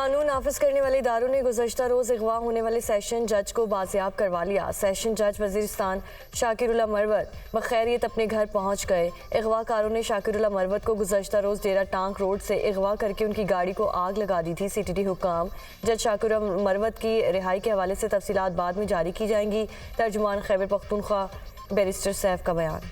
कानून नाफिज करने वाले इदारों ने गुज़श्ता रोज़ अगवा होने वाले सेशन जज को बाजियाब करवा लिया। सेशन जज वज़ीरिस्तान शाकिरुल्लाह मरवत बखैरियत अपने घर पहुँच गए। अगवाकारों ने शाकिरुल्लाह मरवत को गुज़श्ता रोज़ डेरा टांक रोड से अगवा करके उनकी गाड़ी को आग लगा दी थी। CTD हुक्काम जज शाकिरुल्लाह मरवत की रिहाई के हवाले से तफसीलात बाद में जारी की जाएंगी। तर्जुमान खैबर पख्तूनख्वा बैरिस्टर सैफ का बयान।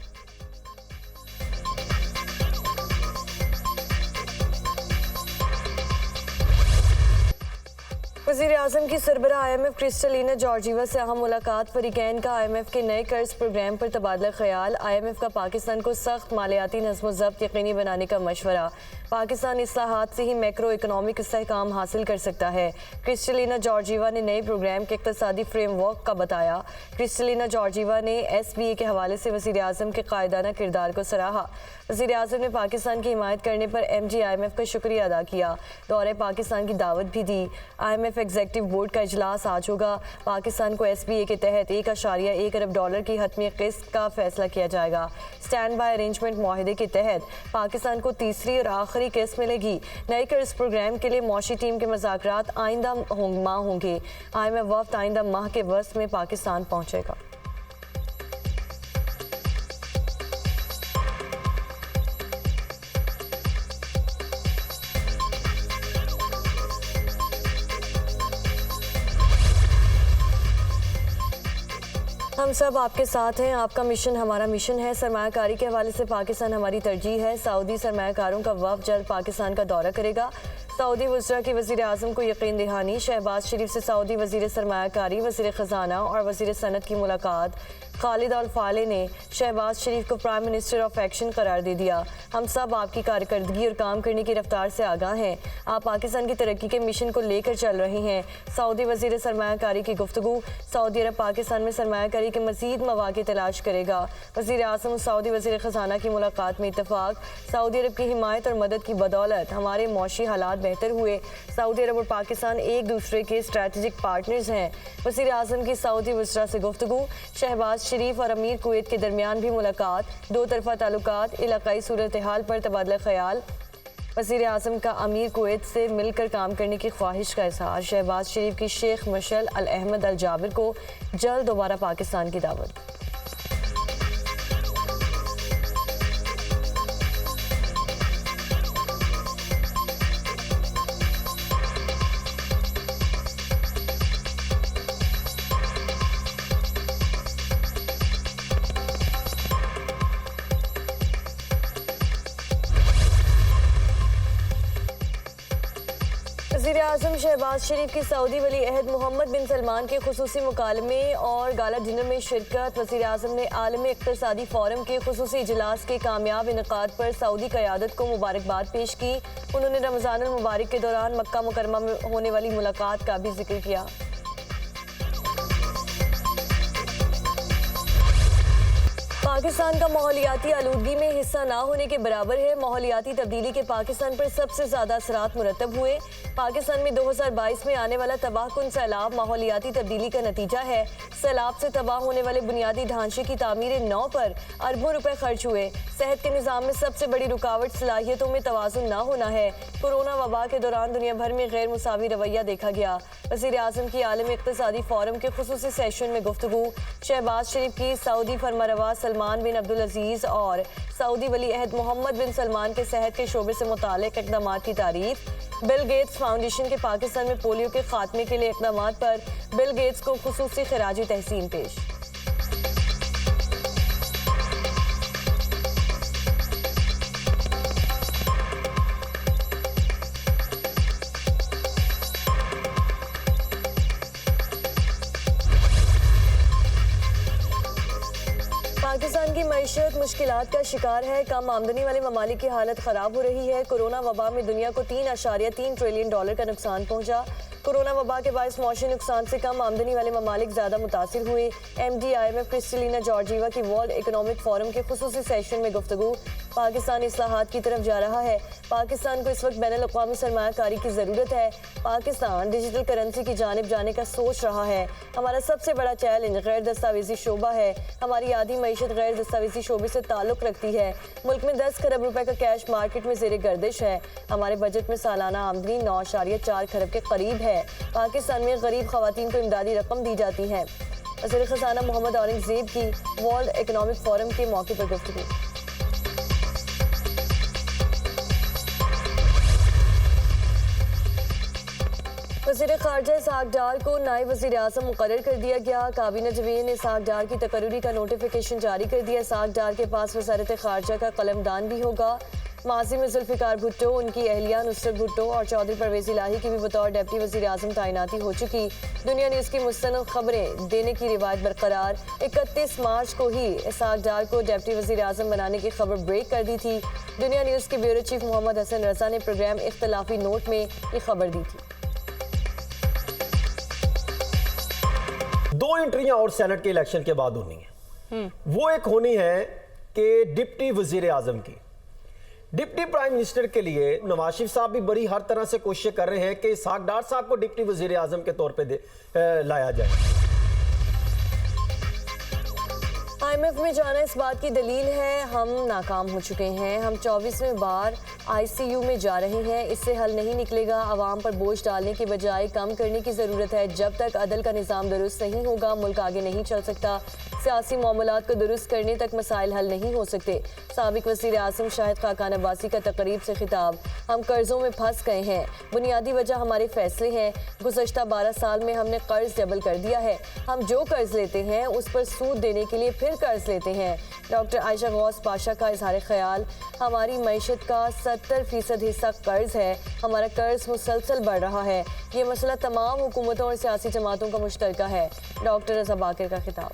वज़ीर आज़म की सरबराह IMF क्रिस्टलिना जॉर्जिवा से अहम मुलाकात। फरीकैन का IMF के नए कर्ज प्रोग्राम पर तबादला ख्याल। IMF का पाकिस्तान को सख्त मालियाती नज़्म व ज़ब्त यकीनी बनाने का मशवरा। पाकिस्तान इस्लाहात से ही मैक्रो इकनॉमिक इस्तेहकाम हासिल कर सकता है। क्रिस्टलिना जॉर्जिवा ने नए प्रोग्राम के इक़्तिसादी फ्रेमवर्क का बताया। क्रिस्टलिना जॉर्जिवा ने SBA के हवाले से वज़ीर आज़म के कायदाना किरदार को सराहा। वज़ीर आज़म ने पाकिस्तान की हिमायत करने पर MG IMF का शुक्रिया अदा किया। दौरे पाकिस्तान की दावत भी दी। IMF एग्जीक्यूटिव बोर्ड का इजलास आज होगा। पाकिस्तान को SBA के तहत $1.1 अरब की हतमी किस्त का फैसला किया जाएगा। स्टैंड बाय अरेंजमेंट माहिदे के तहत पाकिस्तान को तीसरी और आखिरी किस्त मिलेगी। नए कर्ज प्रोग्राम के लिए मौशी टीम के मुज़ाकरात आइंदा माह होंगे। IMF वफ़द आइंदा माह के वस्त में पाकिस्तान पहुँचेगा। हम सब आपके साथ हैं। आपका मिशन हमारा मिशन है। सरमायाकारी के हवाले से पाकिस्तान हमारी तरजीह है। सऊदी सरमायाकारों का वफ़द जल्द पाकिस्तान का दौरा करेगा। सऊदी वज़रा की वज़ीर आज़म को यकीन दहानी। शहबाज शरीफ से सऊदी वज़ीर सरमायाकारी, वज़ीर ख़जाना और वज़ीर सनत की मुलाकात। खालिद अल फाले ने शहबाज शरीफ को प्राइम मिनिस्टर ऑफ एक्शन करार दे दिया। हम सब आपकी कारकर्दगी और काम करने की रफ्तार से आगाह हैं। आप पाकिस्तान की तरक्की के मिशन को लेकर चल रहे हैं। सऊदी वज़ीर सरमायाकारी की गुफ्तगू। सऊदी अरब पाकिस्तान में सरमायाकारी के मज़ीद मौक़े तलाश करेगा। वज़ीर आज़म सऊदी वज़ीर ख़जाना की मुलाकात में इत्तफ़ाक़। सऊदी अरब की हिमायत और मदद की बदौलत हमारे मौशी हालात बेहतर हुए। सऊदी अरब और पाकिस्तान एक दूसरे के स्ट्रेटजिक पार्टनर्स हैं। वज़ीर आज़म की सऊदी वज़रा से गुफ्तगू। शहबाज शरीफ और अमीर कुवैत के दरमियान भी मुलाकात। दो तरफ़ा ताल्लुकात, इलाक़ाई सूरत हाल पर तबादला ख्याल। वज़ीर आज़म का अमीर कुवैत से मिलकर काम करने की ख्वाहिश का इज़हार। शहबाज शरीफ की शेख मशल अल अहमद अल जाबिर को जल्द दोबारा पाकिस्तान की दावत। वज़ीर आज़म शहबाज शरीफ की सऊदी वली अहद मोहम्मद बिन सलमान के खुसूसी मुकालमे और गाला डिनर में शिरकत। वज़ीर आज़म ने आलमी इक़्तिसादी फ़ोरम के खुसूसी इजलास के कामयाब इनक़ाद पर सऊदी क़यादत को मुबारकबाद पेश की। उन्होंने रमज़ान अल मुबारक के दौरान मक्का मुकरमा में होने वाली मुलाकात का भी जिक्र किया। पाकिस्तान का माहौलियाती आलूदगी में हिस्सा ना होने के बराबर है। माहौलियाती तब्दीली के पाकिस्तान पर सबसे ज़्यादा असरात मुरतब हुए। पाकिस्तान में 2022 में आने वाला तबाहकुन सैलाब माहौलियाती तब्दीली का नतीजा है। सैलाब से तबाह होने वाले बुनियादी ढांचे की तामीर नौ पर अरबों रुपए खर्च हुए। सेहत के निज़ाम में सबसे बड़ी रुकावट सलाहियतों में तवाज़ुन ना होना है। कोरोना वबा के दौरान दुनिया भर में गैर मुसावी रवैया देखा गया। वज़ीर आज़म की आलमी इक़्तिसादी फ़ोरम के खुसूसी सेशन में गुफ्तगू। शहबाज शरीफ की सऊदी फरमारवा सलमान बिन अब्दुल अजीज़ और सऊदी वली अहद मोहम्मद बिन सलमान के सेहत के शोबे से मुताल्लिक़ इक़दामात की तारीफ। बिल गेट्स फाउंडेशन के पाकिस्तान में पोलियो के खात्मे के लिए इक़दामात पर बिल गेट्स को खुसूसी खिराजी तहसीन पेश। पाकिस्तान की मईशत मुश्किलात का शिकार है। कम आमदनी वाले ममालिक की हालत ख़राब हो रही है। कोरोना वबा में दुनिया को $3.3 ट्रिलियन का नुकसान पहुंचा। कोरोना वबा के बायस मौसमी नुकसान से कम आमदनी वाले ममालिक ज़्यादा मुतासिर हुए। MD IMF क्रिस्टलिना जॉर्जिवा की वर्ल्ड इकोनॉमिक फोरम के खुसूसी सेशन में गुफ्तगू। पाकिस्तान इस्लाहात की तरफ जा रहा है। पाकिस्तान को इस वक्त बैनुल अक़वामी सरमायाकारी की ज़रूरत है। पाकिस्तान डिजिटल करेंसी की जानिब जाने का सोच रहा है। हमारा सबसे बड़ा चैलेंज गैर दस्तावेजी शोबा है। हमारी आधी मईशत गैर दस्तावेजी शोबे से ताल्लुक़ रखती है। मुल्क में 10 खरब रुपए का कैश मार्केट में ज़ेर गर्दिश है। हमारे बजट में सालाना आमदनी 9.4 खरब के करीब है। पाकिस्तान में गरीब खवातीन को इमदादी रकम दी जाती है। वज़ीर ख़ज़ाना मोहम्मद औरंगज़ेब की वर्ल्ड इकोनॉमिक फोरम के मौके पर गुफ्तगू। वज़ीर ख़ारजा इसहाक़ डार को नायब वज़ीर आज़म मुक़र्रर कर दिया गया। काबीना जमीन ने इसहाक़ डार की तकर्रुरी का नोटिफिकेशन जारी कर दिया। इसहाक़ डार के पास वज़ारत ख़ारजा का कलमदान भी होगा। माजी में जुल्फ़िकार भुट्टो, उनकी अहलिया नुसरत भुट्टो और चौधरी परवेज़ इलाही की भी बतौर डिप्टी वज़ीर आज़म तैनाती हो चुकी। दुनिया न्यूज़ की मुस्तनद खबरें देने की रिवायत बरकरार। 31 मार्च को ही इसहाक़ डार को डिप्टी वज़ीर आज़म बनाने की खबर ब्रेक कर दी थी। दुनिया न्यूज़ के ब्यूरो चीफ मोहम्मद हसन रज़ा ने प्रोग्राम इख्तलाफी नोट में ये खबर दी थी। 2 एंट्रियां और सेनेट के इलेक्शन के बाद होनी है। वो एक होनी है कि डिप्टी वजीर आजम की। डिप्टी प्राइम मिनिस्टर के लिए नवाज शरीफ साहब भी बड़ी हर तरह से कोशिश कर रहे हैं कि इसहाक़ डार साहब को डिप्टी वजीर आजम के तौर पे लाया जाए। IMF में जाना इस बात की दलील है हम नाकाम हो चुके हैं। हम 24वें बार ICU में जा रहे हैं। इससे हल नहीं निकलेगा। आवाम पर बोझ डालने की बजाय कम करने की ज़रूरत है। जब तक अदल का निज़ाम दुरुस्त नहीं होगा मुल्क आगे नहीं चल सकता। सियासी मामलात को दुरुस्त करने तक मसाइल हल नहीं हो सकते। साबिक वज़ीर आज़म शाहिद खाकान अब्बासी का तकरीब से खिताब। हम कर्ज़ों में फंस गए हैं। बुनियादी वजह हमारे फैसले हैं। गुज़श्ता 12 साल में हमने कर्ज डबल कर दिया है। हम जो कर्ज लेते हैं उस पर सूद देने के लिए फिर कर्ज लेते हैं। डॉक्टर आयशा गौस पाशा का इजहार ख्याल। हमारी मईशत का 70% हिस्सा कर्ज है। हमारा कर्ज मुसलसल बढ़ रहा है। ये मसला तमाम हुकूमतों और सियासी जमातों का मुश्तरका है। डॉक्टर रज़ा बाकर का खिताब।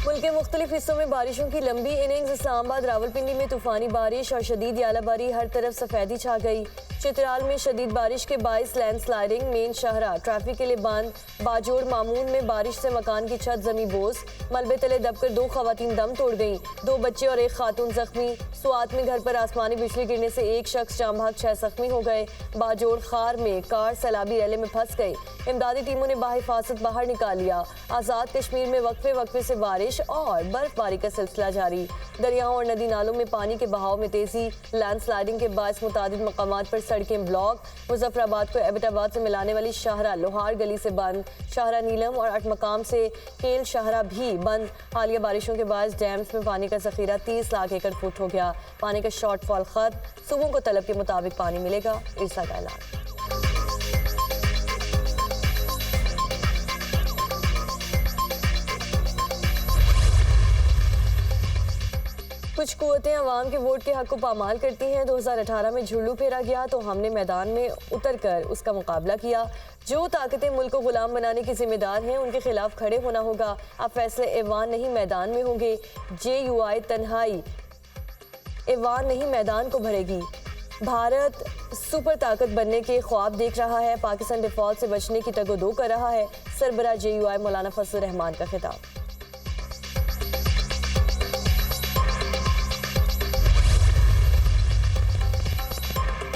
मुल्क के मुख्तलिफ हिस्सों में बारिशों की लंबी इनिंग्स। इस्लामाबाद रावलपिंडी में तूफानी बारिश और शदीद यालाबारी, हर तरफ सफेदी छा गई। चित्राल में शदीद बारिश के बाइस लैंडस्लाइडिंग, मेन शाहरा ट्रैफिक के लिए बंद। बाजोड़ मामून में बारिश से मकान की छत जमी बोझ, मलबे तले दबकर 2 खवातीन दम तोड़ गईं। 2 बच्चे और 1 खातून जख्मी। सुआत में घर पर आसमानी बिजली गिरने से 1 शख्स जाम भाग, 6 जख्मी हो गए। बाजोड़ खार में कार सैलाबी रैले में फंस गई। इमदादी टीमों ने बाहिफाजत बाहर निकाल लिया। आज़ाद कश्मीर में वक्फे वक्फे से बारिश और बर्फबारी का सिलसिला जारी। दरियाओं और नदी नालों में पानी के बहाव में तेजी। लैंडस्लाइडिंग के बायस मुतादिद मकामात पर सड़कें ब्लॉक। मुजफ्फराबाद को एबटाबाद से मिलाने वाली शाहरा लोहार गली से बंद। शाहरा नीलम और अटमकाम से केल शाहरा भी बंद। हालिया बारिशों के बाद डैम्स में पानी का जखीरा 30 लाख एकड़ फुट हो गया। पानी का शॉर्टफॉल खत्म। सूबों को तलब के मुताबिक पानी मिलेगा। इरसा का ऐलान। कुछ कुव्वतें अवाम के वोट के हक को पामाल करती हैं। 2018 में झुल्लू फेरा गया तो हमने मैदान में उतरकर उसका मुकाबला किया। जो ताकतें मुल्क को गुलाम बनाने की जिम्मेदार हैं उनके खिलाफ खड़े होना होगा। अब फैसले ऐवान नहीं मैदान में होंगे। JUI तन्हाई ऐवान नहीं मैदान को भरेगी। भारत सुपर ताकत बनने के ख्वाब देख रहा है। पाकिस्तान डिफॉल्ट से बचने की तगोदो कर रहा है। सरबराह JUI मौलाना फजल रहमान का खिताब।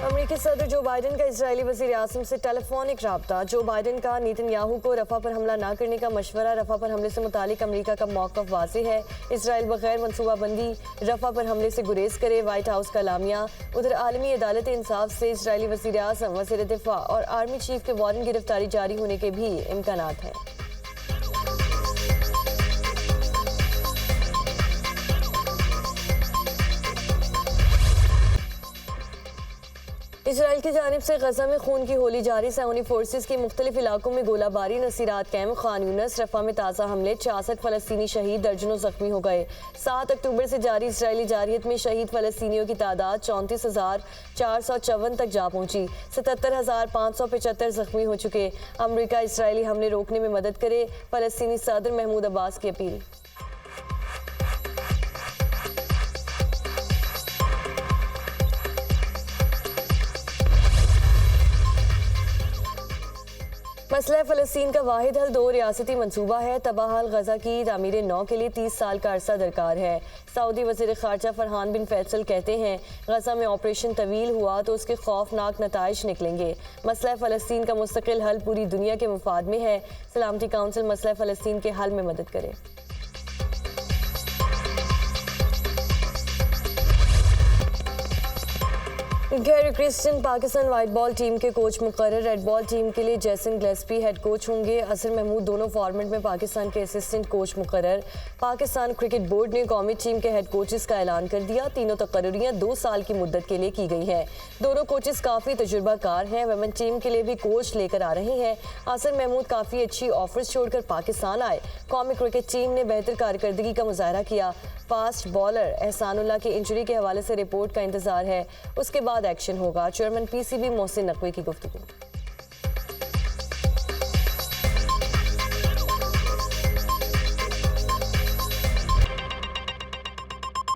अमेरिकी सदर जो बाइडन का इजरायली वज़ीर आज़म से टेलीफोनिक राब्ता। जो बाइडन का नेतन्याहू को रफ़ा पर हमला ना करने का मशवरा। रफ़ा पर हमले से मुतालिक अमेरिका का मौक़िफ़ वाज़ेह है। इसराइल बगैर मनसूबाबंदी रफ़ा पर हमले से गुरेज करे। वाइट हाउस का लामिया। उधर आलमी अदालत इंसाफ से इसराइली वज़ीर आज़म, वज़ीर दिफ़ा और आर्मी चीफ के वारंट गिरफ्तारी जारी होने के भी इम्कानात हैं। इसराइल की जानिब से गजा में खून की होली जारी। सऊदी फोर्सेस की मुख्तलिफ इलाकों में गोलाबारी, नसीरात कैम्प, खान यूनस, रफा में ताज़ा हमले, 66 फ़लस्तीनी शहीद, दर्जनों जख्मी हो गए। 7 अक्टूबर से जारी इसराइली जारियत में शहीद फ़लस्तीनियों की तादाद 34,454 तक जा पहुंची। 77,575 जख्मी हो चुके। अमरीका इसराइली हमले रोकने में मदद करे, फ़लस्तीनी सदर महमूद अब्बास की अपील। मसला फ़लस्तीन का वाहिद हल 2 रियासती मंसूबा है। तबाहाल गजा की तामीर 9 के लिए 30 साल का अरसा दरकार है। सऊदी वज़ीर ख़ारजा फरहान बिन फैसल कहते हैं गजा में ऑपरेशन तवील हुआ तो उसके खौफनाक नताइज निकलेंगे। मसला फ़लस्तीन का मुस्तकिल हल पूरी दुनिया के मुफाद में है। सलामती काउंसिल मसला फ़लस्तीन के हल में मदद करे। Gary Christian Pakistan white ball team के कोच मुकर्रर। रेड बॉल टीम के लिए जैसन गिलेस्पी हेड कोच होंगे। असर महमूद दोनों फॉर्मेट में पाकिस्तान के असिस्टेंट कोच मुकर्रर। पाकिस्तान क्रिकेट बोर्ड ने कौमी टीम के हेड कोचेस का ऐलान कर दिया। तीनों तकर्रियाँ 2 साल की मुद्दत के लिए की गई हैं। दोनों कोचेस काफ़ी तजुर्बाकार हैं। वुमेन टीम के लिए भी कोच लेकर आ रहे हैं। असर महमूद काफ़ी अच्छी ऑफर्स छोड़कर पाकिस्तान आए। कौमी क्रिकेट टीम ने बेहतर कारकर्दगी का मुजाहरा किया। फास्ट बॉलर एहसानुल्लाह की इंजरी के हवाले से रिपोर्ट का इंतजार है, उसके बाद एक्शन होगा। चेयरमैन पीसीबी मोहसिन नकवी की गुफ्तगू।